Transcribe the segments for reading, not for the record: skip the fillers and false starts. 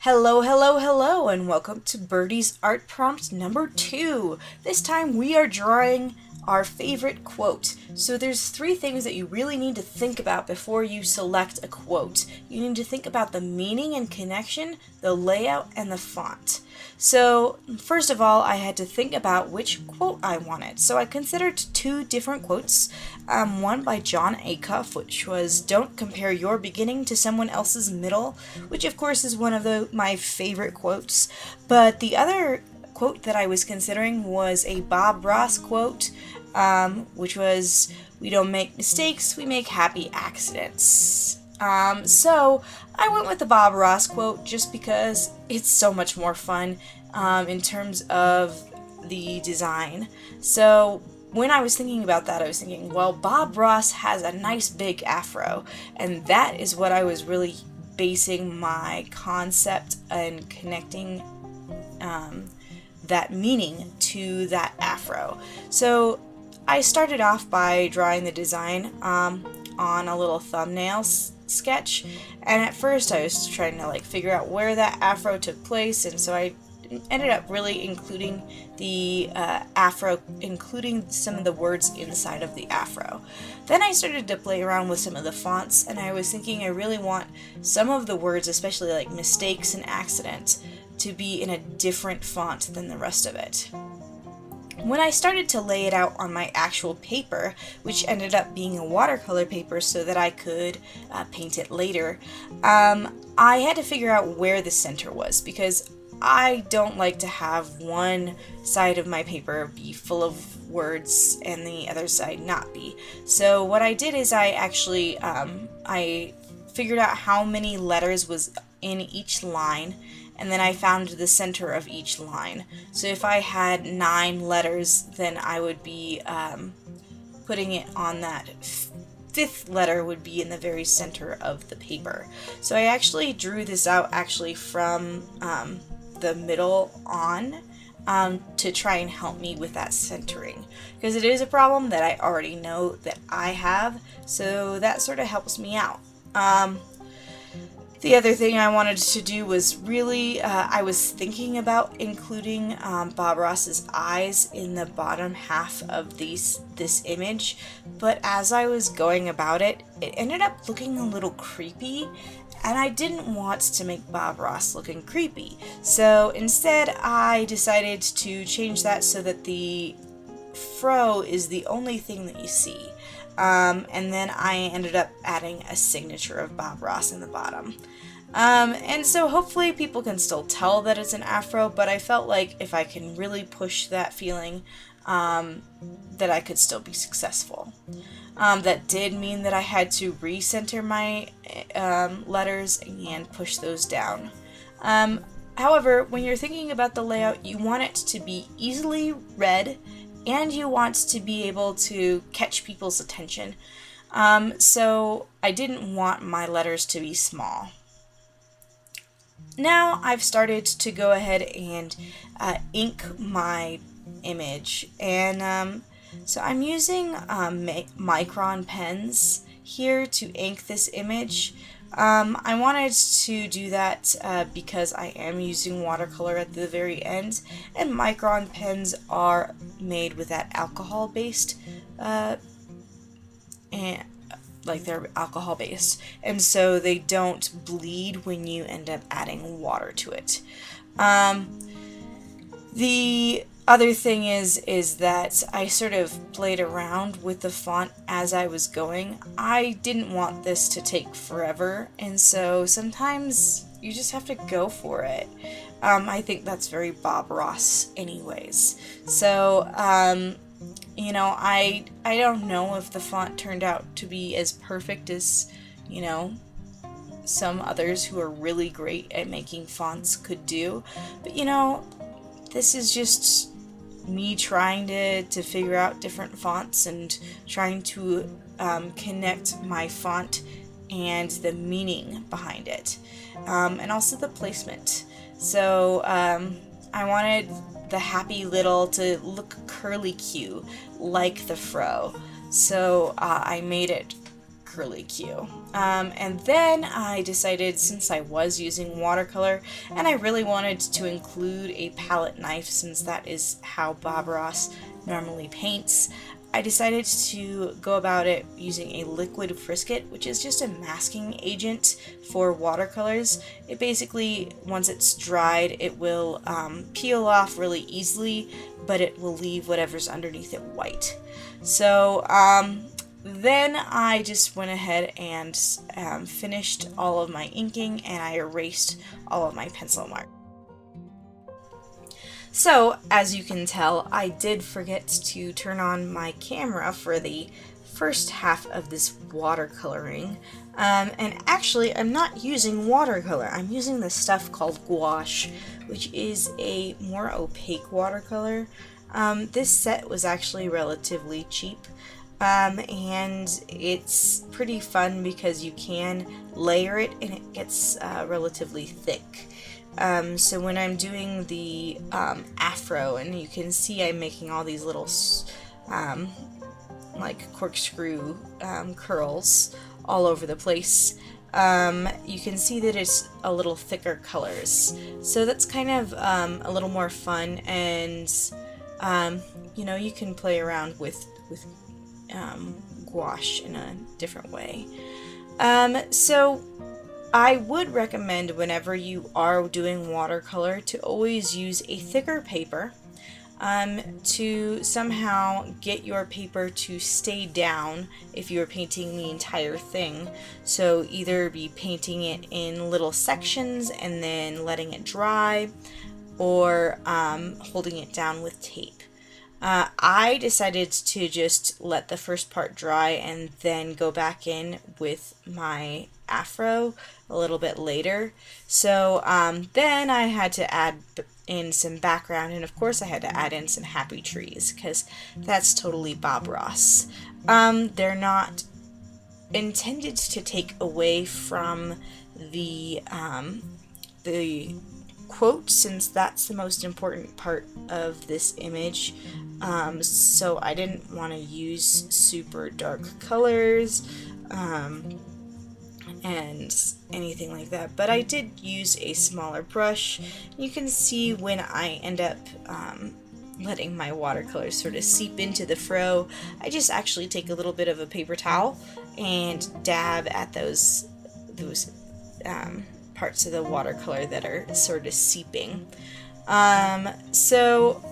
Hello, hello, hello, and welcome to Birdie's Art Prompt number 2. This time we are drawing our favorite quote. So there's 3 things that you really need to think about before you select a quote. You need to think about the meaning and connection, the layout, and the font. So first of all, I had to think about which quote I wanted. So I considered 2 different quotes. One by Jon Acuff, which was "Don't compare your beginning to someone else's middle," which of course is one of my favorite quotes. But the other quote that I was considering was a Bob Ross quote, which was, "We don't make mistakes, we make happy accidents." So I went with the Bob Ross quote just because it's so much more fun in terms of the design. So when I was thinking about that, I was thinking, well, Bob Ross has a nice big afro, and that is what I was really basing my concept and connecting that meaning to that afro. So I started off by drawing the design on a little thumbnail sketch, and at first I was trying to figure out where that afro took place, and so I ended up really including the afro, including some of the words inside of the afro. Then I started to play around with some of the fonts, and I was thinking I really want some of the words, especially like mistakes and accident, to be in a different font than the rest of it. When I started to lay it out on my actual paper, which ended up being a watercolor paper so that I could paint it later, I had to figure out where the center was, because I don't like to have one side of my paper be full of words and the other side not be. So what I did is I actually I figured out how many letters was in each line, and then I found the center of each line. So if I had 9 letters, then I would be putting it on that 5th letter would be in the very center of the paper. So I actually drew this out from the middle on to try and help me with that centering, because it is a problem that I already know that I have, so that sort of helps me out. The other thing I wanted to do was really, I was thinking about including Bob Ross's eyes in the bottom half of this image, but as I was going about it, it ended up looking a little creepy, and I didn't want to make Bob Ross looking creepy. So instead, I decided to change that so that the fro is the only thing that you see. And then I ended up adding a signature of Bob Ross in the bottom. And so hopefully people can still tell that it's an afro, but I felt like if I can really push that feeling, that I could still be successful. That did mean that I had to recenter my letters and push those down. However, when you're thinking about the layout, you want it to be easily read, and you want to be able to catch people's attention. So I didn't want my letters to be small. Now I've started to go ahead and ink my image, and so I'm using Micron pens here to ink this image. I wanted to do that because I am using watercolor at the very end, and Micron pens are made with that alcohol-based, they're alcohol-based, and so they don't bleed when you end up adding water to it. The other thing is that I sort of played around with the font as I was going. I didn't want this to take forever, and so sometimes you just have to go for it. I think that's very Bob Ross anyways. So, I don't know if the font turned out to be as perfect as, some others who are really great at making fonts could do, but this is just me trying to figure out different fonts and trying to connect my font and the meaning behind it, and also the placement. So I wanted the happy little to look curly Q like the fro, so I made it curlicue. And then I decided, since I was using watercolor and I really wanted to include a palette knife since that is how Bob Ross normally paints, I decided to go about it using a liquid frisket, which is just a masking agent for watercolors. It basically, once it's dried, it will peel off really easily, but it will leave whatever's underneath it white. So then I just went ahead and finished all of my inking, and I erased all of my pencil marks. So, as you can tell, I did forget to turn on my camera for the first half of this watercoloring. And actually, I'm not using watercolor. I'm using this stuff called Gouache, which is a more opaque watercolor. This set was actually relatively cheap. And it's pretty fun because you can layer it and it gets relatively thick. So when I'm doing the afro, and you can see I'm making all these little like corkscrew curls all over the place, you can see that it's a little thicker colors. So that's kind of a little more fun, and you know, you can play around with gouache in a different way. So I would recommend, whenever you are doing watercolor, to always use a thicker paper to somehow get your paper to stay down if you're painting the entire thing. So either be painting it in little sections and then letting it dry, or holding it down with tape. I decided to just let the first part dry and then go back in with my afro a little bit later. So then I had to add in some background, and of course I had to add in some happy trees because that's totally Bob Ross. They're not intended to take away from the quote, since that's the most important part of this image. So I didn't want to use super dark colors and anything like that, but I did use a smaller brush. You can see when I end up letting my watercolors sort of seep into the fro, I just actually take a little bit of a paper towel and dab at those parts of the watercolor that are sort of seeping. So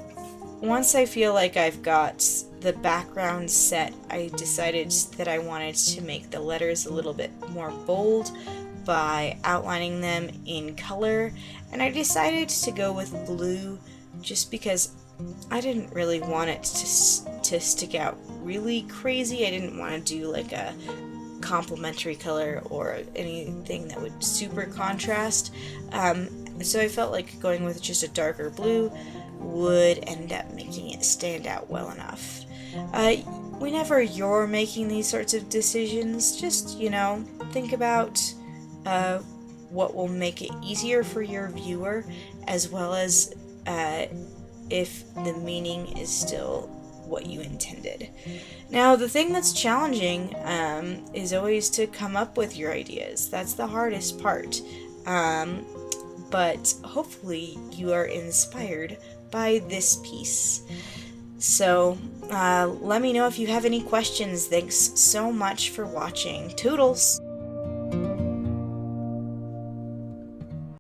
once I feel like I've got the background set, I decided that I wanted to make the letters a little bit more bold by outlining them in color, and I decided to go with blue just because I didn't really want it to stick out really crazy. I didn't want to do like a complementary color or anything that would super contrast. So I felt like going with just a darker blue would end up making it stand out well enough. Whenever you're making these sorts of decisions, just, you know, think about what will make it easier for your viewer, as well as if the meaning is still what you intended. Now, the thing that's challenging is always to come up with your ideas. That's the hardest part. But hopefully you are inspired by this piece. So let me know if you have any questions. Thanks so much for watching. Toodles!